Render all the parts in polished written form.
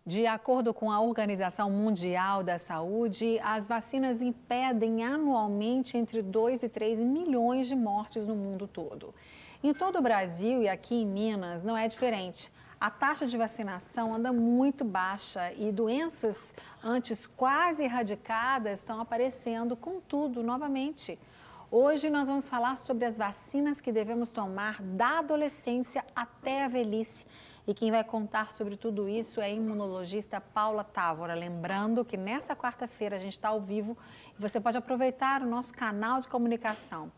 De acordo com a Organização Mundial da Saúde, as vacinas impedem anualmente entre 2 e 3 milhões de mortes no mundo todo. Em todo o Brasil e aqui em Minas não é diferente. A taxa de vacinação anda muito baixa e doenças antes quase erradicadas estão aparecendo com tudo novamente. Hoje nós vamos falar sobre as vacinas que devemos tomar da adolescência até a velhice. E quem vai contar sobre tudo isso é a imunologista Paula Távora. Lembrando que nessa quarta-feira a gente está ao vivo e você pode aproveitar o nosso canal de comunicação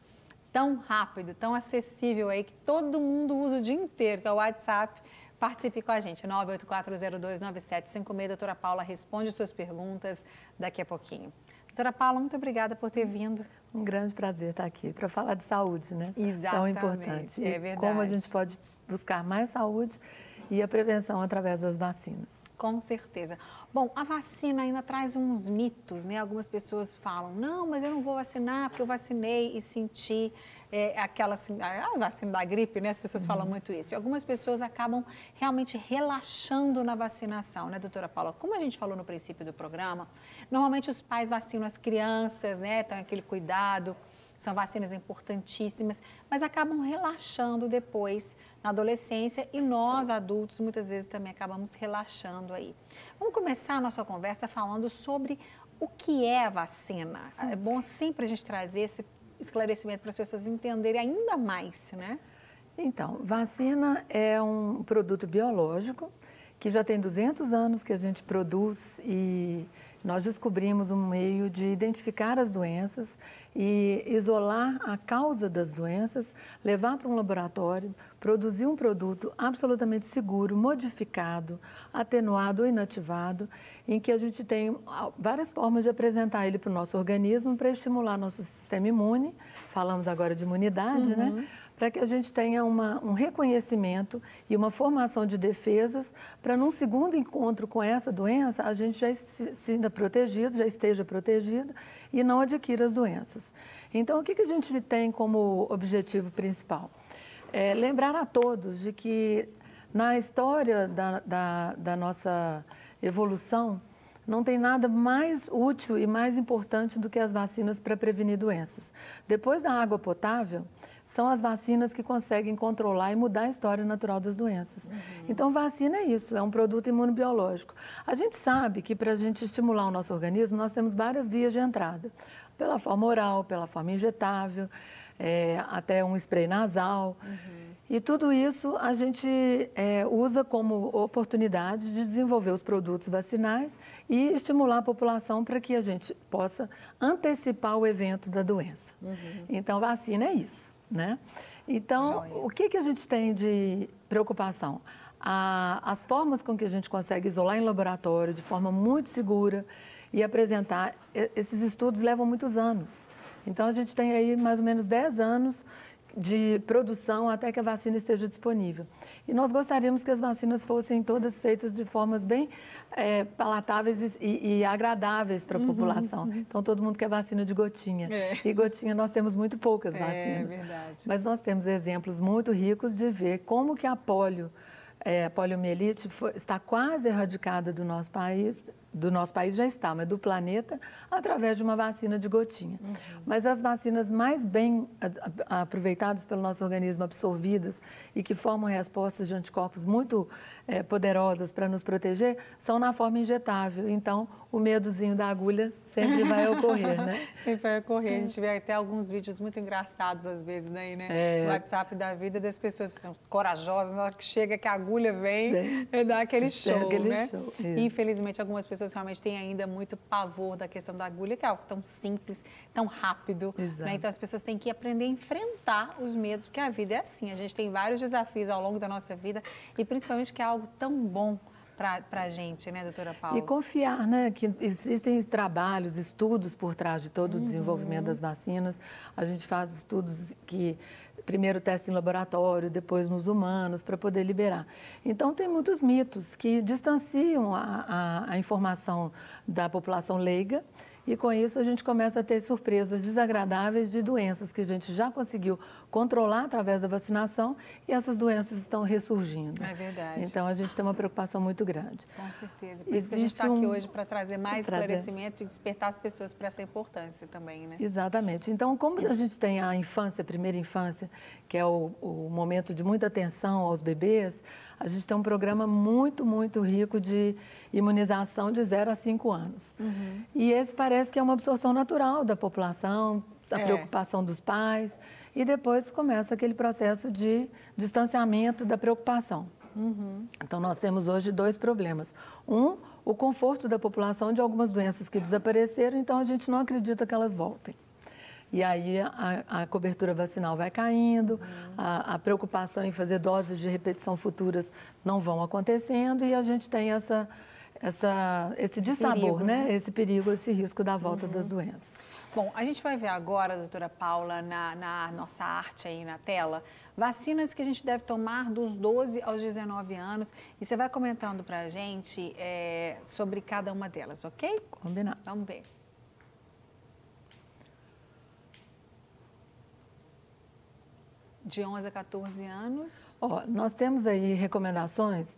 tão rápido, tão acessível aí que todo mundo usa o dia inteiro, que é o WhatsApp. Participe com a gente, 984029756. Doutora Paula responde suas perguntas daqui a pouquinho. Doutora Paula, muito obrigada por ter vindo. Um grande prazer estar aqui para falar de saúde, né? Exatamente, tão importante. É verdade. Como a gente pode buscar mais saúde e a prevenção através das vacinas. Com certeza. Bom, a vacina ainda traz uns mitos, né? Algumas pessoas falam, não, mas eu não vou vacinar porque eu vacinei e senti aquela a vacina da gripe, né? As pessoas falam muito isso. E algumas pessoas acabam realmente relaxando na vacinação, né, doutora Paula? Como a gente falou no princípio do programa, normalmente os pais vacinam as crianças, né? Tem aquele cuidado. São vacinas importantíssimas, mas acabam relaxando depois na adolescência e nós, adultos, muitas vezes também acabamos relaxando aí. Vamos começar a nossa conversa falando sobre o que é a vacina. É bom sempre a gente trazer esse esclarecimento para as pessoas entenderem ainda mais, né? Então, vacina é um produto biológico que já tem 200 anos que a gente produz e nós descobrimos um meio de identificar as doenças e isolar a causa das doenças, levar para um laboratório, produzir um produto absolutamente seguro, modificado, atenuado ou inativado, em que a gente tem várias formas de apresentar ele para o nosso organismo para estimular nosso sistema imune, falamos agora de imunidade, né? Para que a gente tenha um reconhecimento e uma formação de defesas para num segundo encontro com essa doença a gente já se sinta protegido, já esteja protegido e não adquira as doenças. Então, o que a gente tem como objetivo principal? É lembrar a todos de que na história da nossa evolução não tem nada mais útil e mais importante do que as vacinas para prevenir doenças. Depois da água potável, são as vacinas que conseguem controlar e mudar a história natural das doenças. Então, vacina é isso, é um produto imunobiológico. A gente sabe que para a gente estimular o nosso organismo, nós temos várias vias de entrada. Pela forma oral, pela forma injetável, até um spray nasal. E tudo isso a gente usa como oportunidade de desenvolver os produtos vacinais e estimular a população para que a gente possa antecipar o evento da doença. Então, vacina é isso. Né? Então, o que a gente tem de preocupação? As formas com que a gente consegue isolar em laboratório de forma muito segura e apresentar, esses estudos levam muitos anos. Então, a gente tem aí mais ou menos 10 anos de produção até que a vacina esteja disponível. E nós gostaríamos que as vacinas fossem todas feitas de formas bem palatáveis e agradáveis para a população. Então, todo mundo quer vacina de gotinha. E gotinha nós temos muito poucas vacinas. É verdade. Mas nós temos exemplos muito ricos de ver como que a poliomielite está quase erradicada do nosso país já está, mas do planeta, através de uma vacina de gotinha. Mas as vacinas mais bem aproveitadas pelo nosso organismo, absorvidas e que formam respostas de anticorpos muito poderosas para nos proteger, são na forma injetável. Então, o medozinho da agulha sempre vai ocorrer, né? Sempre vai ocorrer. A gente vê até alguns vídeos muito engraçados, às vezes, daí, né? No WhatsApp da vida das pessoas que são corajosas, na hora que chega, que a agulha vem, dá aquele show, né? Infelizmente, algumas pessoas realmente têm ainda muito pavor da questão da agulha, que é algo tão simples, tão rápido, né? Então, as pessoas têm que aprender a enfrentar os medos, porque a vida é assim, a gente tem vários desafios ao longo da nossa vida e principalmente que é algo tão bom para a gente, né, doutora Paula? E confiar, né, que existem trabalhos, estudos por trás de todo o desenvolvimento das vacinas. A gente faz estudos que primeiro testa em laboratório, depois nos humanos, para poder liberar. Então, tem muitos mitos que distanciam a informação da população leiga e com isso a gente começa a ter surpresas desagradáveis de doenças que a gente já conseguiu controlar através da vacinação e essas doenças estão ressurgindo. É verdade. Então a gente tem uma preocupação muito grande. Com certeza. Por isso que a gente está aqui hoje para trazer mais esclarecimento e despertar as pessoas para essa importância também, né? Exatamente. Então, como a gente tem a infância, a primeira infância, que é o momento de muita atenção aos bebês, a gente tem um programa muito, muito rico de imunização de 0 a 5 anos. E esse parece que é uma absorção natural da população, a preocupação dos pais, e depois começa aquele processo de distanciamento da preocupação. Então, nós temos hoje 2 problemas. Um, o conforto da população de algumas doenças que desapareceram, então a gente não acredita que elas voltem. E aí a cobertura vacinal vai caindo, a preocupação em fazer doses de repetição futuras não vão acontecendo e a gente tem esse dissabor, perigo, né? Esse perigo, esse risco da volta das doenças. Bom, a gente vai ver agora, doutora Paula, na nossa arte aí na tela, vacinas que a gente deve tomar dos 12 aos 19 anos e você vai comentando para a gente sobre cada uma delas, ok? Combinado. Vamos ver. De 11 a 14 anos. Nós temos aí recomendações,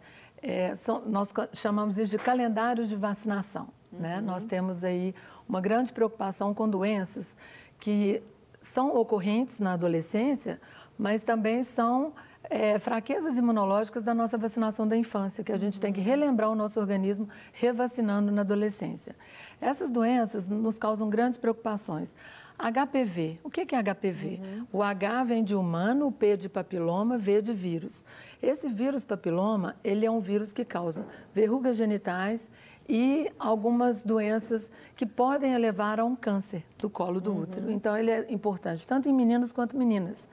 nós chamamos isso de calendários de vacinação. Né? Nós temos aí uma grande preocupação com doenças que são ocorrentes na adolescência, mas também são fraquezas imunológicas da nossa vacinação da infância, que a gente tem que relembrar o nosso organismo revacinando na adolescência. Essas doenças nos causam grandes preocupações. HPV, o que é HPV? O H vem de humano, o P de papiloma, V de vírus. Esse vírus papiloma, ele é um vírus que causa verrugas genitais e algumas doenças que podem levar a um câncer do colo do útero. Então, ele é importante tanto em meninos quanto meninas.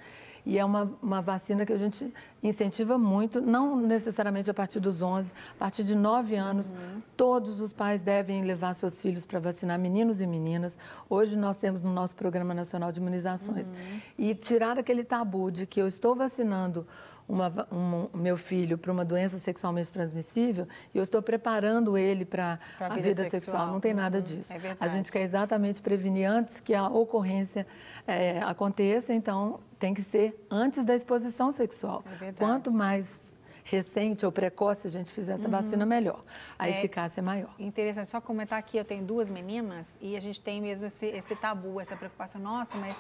E é uma vacina que a gente incentiva muito, não necessariamente a partir dos 11, a partir de 9 anos, todos os pais devem levar seus filhos para vacinar, meninos e meninas. Hoje nós temos no nosso Programa Nacional de Imunizações. E tirar aquele tabu de que eu estou vacinando meu filho para uma doença sexualmente transmissível e eu estou preparando ele para a vida sexual. Não tem nada disso. A gente quer exatamente prevenir antes que a ocorrência aconteça, então tem que ser antes da exposição sexual. Quanto mais recente ou precoce a gente fizer essa vacina, melhor. A eficácia é maior. Interessante. Só comentar aqui, eu tenho 2 meninas e a gente tem mesmo esse tabu, essa preocupação. Nossa, mas...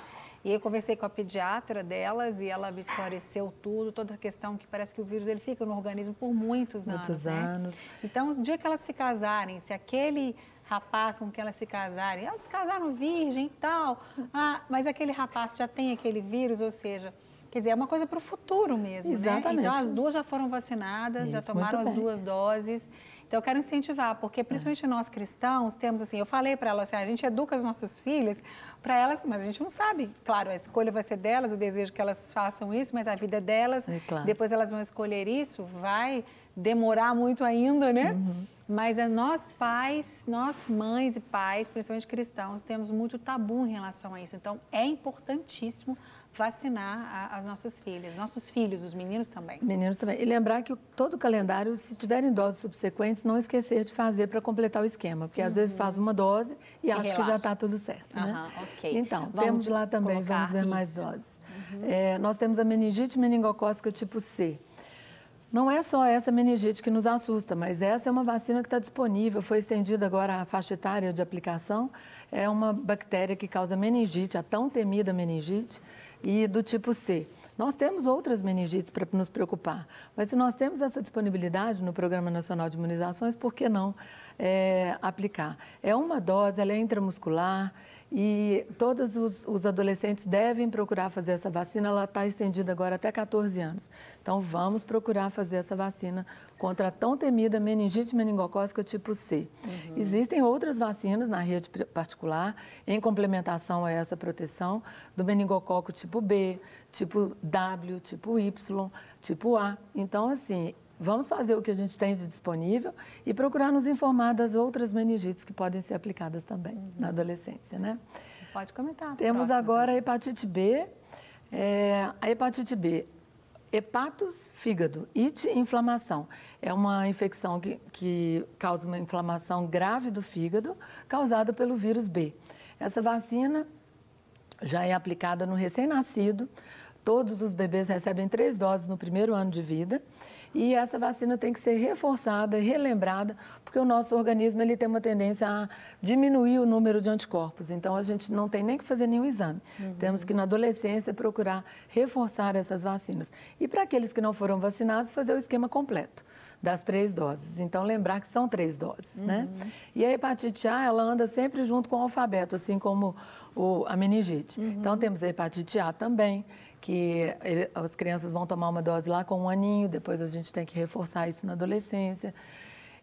E eu conversei com a pediatra delas e ela me esclareceu tudo, toda a questão que parece que o vírus ele fica no organismo por muitos anos. Então, o dia que elas se casarem, se aquele rapaz com quem elas se casarem, elas se casaram virgem e tal, mas aquele rapaz já tem aquele vírus, ou seja, quer dizer, é uma coisa para o futuro mesmo, né? Então, as 2 já foram vacinadas, já tomaram as 2 doses. Então, eu quero incentivar, porque principalmente nós cristãos temos assim, eu falei para ela assim, a gente educa as nossas filhas para elas, mas a gente não sabe, claro, a escolha vai ser delas, eu desejo que elas façam isso, mas a vida é delas, depois elas vão escolher isso, vai demorar muito ainda, né? Mas nós pais, nós mães e pais, principalmente cristãos, temos muito tabu em relação a isso, então é importantíssimo vacinar as nossas filhas, nossos filhos, os meninos também. Meninos também. E lembrar que todo o calendário, se tiverem doses subsequentes, não esquecer de fazer para completar o esquema, porque às vezes faz uma dose e acha que já está tudo certo, né? Então, temos lá também, vamos ver mais doses. Nós temos a meningite meningocócica tipo C. Não é só essa meningite que nos assusta, mas essa é uma vacina que está disponível, foi estendida agora a faixa etária de aplicação. É uma bactéria que causa meningite, a tão temida meningite, e do tipo C. Nós temos outras meningites para nos preocupar, mas se nós temos essa disponibilidade no Programa Nacional de Imunizações, por que não aplicar? É uma dose, ela é intramuscular e todos os adolescentes devem procurar fazer essa vacina, ela está estendida agora até 14 anos. Então, vamos procurar fazer essa vacina contra a tão temida meningite meningocócica tipo C. Existem outras vacinas na rede particular, em complementação a essa proteção, do meningococo tipo B, tipo W, tipo Y, tipo A. Então, assim, vamos fazer o que a gente tem de disponível e procurar nos informar das outras meningites que podem ser aplicadas também na adolescência, né? Pode comentar. Temos agora a hepatite B. A hepatite B, Hepatos, fígado, ite, inflamação. É uma infecção que causa uma inflamação grave do fígado, causada pelo vírus B. Essa vacina já é aplicada no recém-nascido. Todos os bebês recebem 3 doses no primeiro ano de vida. E essa vacina tem que ser reforçada e relembrada, porque o nosso organismo ele tem uma tendência a diminuir o número de anticorpos. Então, a gente não tem nem que fazer nenhum exame. Temos que, na adolescência, procurar reforçar essas vacinas. E para aqueles que não foram vacinados, fazer o esquema completo das 3 doses. Então, lembrar que são 3 doses, né? E a hepatite A, ela anda sempre junto com o alfabeto, assim como a meningite. Então, temos a hepatite A também, que as crianças vão tomar uma dose lá com 1 aninho, depois a gente tem que reforçar isso na adolescência.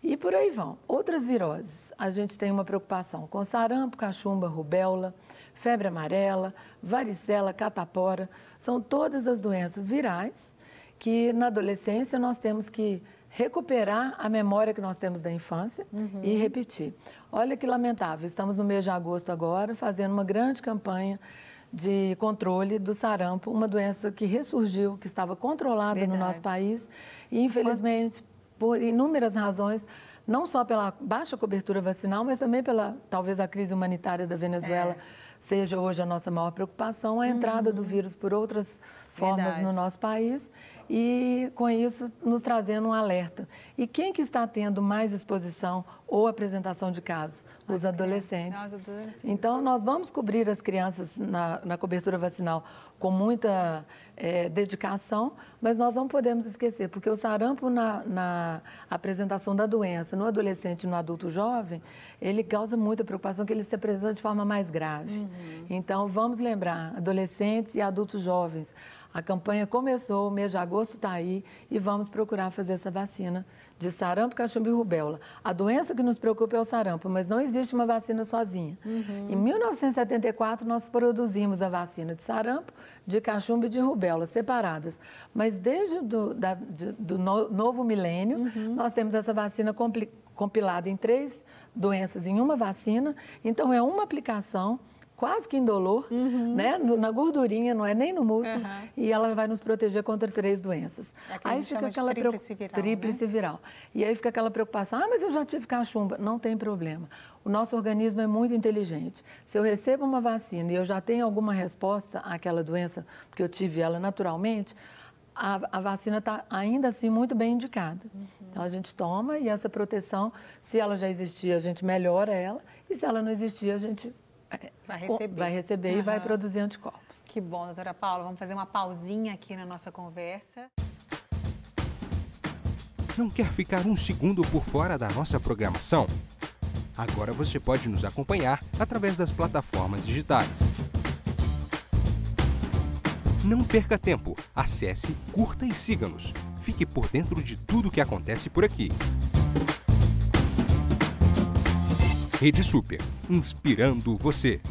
E por aí vão. Outras viroses, a gente tem uma preocupação com sarampo, cachumba, rubéola, febre amarela, varicela, catapora. São todas as doenças virais que na adolescência nós temos que recuperar a memória que nós temos da infância e repetir. Olha que lamentável, estamos no mês de agosto agora, fazendo uma grande campanha de controle do sarampo, uma doença que ressurgiu, que estava controlada no nosso país e, infelizmente, por inúmeras razões, não só pela baixa cobertura vacinal, mas também pela, talvez, a crise humanitária da Venezuela, seja hoje a nossa maior preocupação, a entrada do vírus por outras formas no nosso país e, com isso, nos trazendo um alerta. E quem que está tendo mais exposição ou apresentação de casos? Os adolescentes. Então, nós vamos cobrir as crianças na cobertura vacinal com muita dedicação, mas nós não podemos esquecer, porque o sarampo na apresentação da doença no adolescente e no adulto jovem, ele causa muita preocupação, que ele se apresenta de forma mais grave. Então, vamos lembrar, adolescentes e adultos jovens, a campanha começou, o mês de agosto está aí e vamos procurar fazer essa vacina de sarampo, cachumba e rubéola. A doença que nos preocupa é o sarampo, mas não existe uma vacina sozinha. Em 1974, nós produzimos a vacina de sarampo, de cachumba e de rubéola, separadas. Mas desde do novo milênio, nós temos essa vacina compilada em 3 doenças em uma vacina. Então, é uma aplicação quase que indolor, né? Na gordurinha, não é nem no músculo, e ela vai nos proteger contra 3 doenças. Aí fica aquela tríplice viral. E aí fica aquela preocupação, mas eu já tive cachumba. Não tem problema. O nosso organismo é muito inteligente. Se eu recebo uma vacina e eu já tenho alguma resposta àquela doença, porque eu tive ela naturalmente, a vacina está ainda assim muito bem indicada. Então, a gente toma e essa proteção, se ela já existia, a gente melhora ela, e se ela não existia, a gente vai receber e vai produzir anticorpos. Que bom, doutora Paula. Vamos fazer uma pausinha aqui na nossa conversa. Não quer ficar um segundo por fora da nossa programação? Agora você pode nos acompanhar através das plataformas digitais. Não perca tempo. Acesse, curta e siga-nos. Fique por dentro de tudo o que acontece por aqui. Rede Super, inspirando você.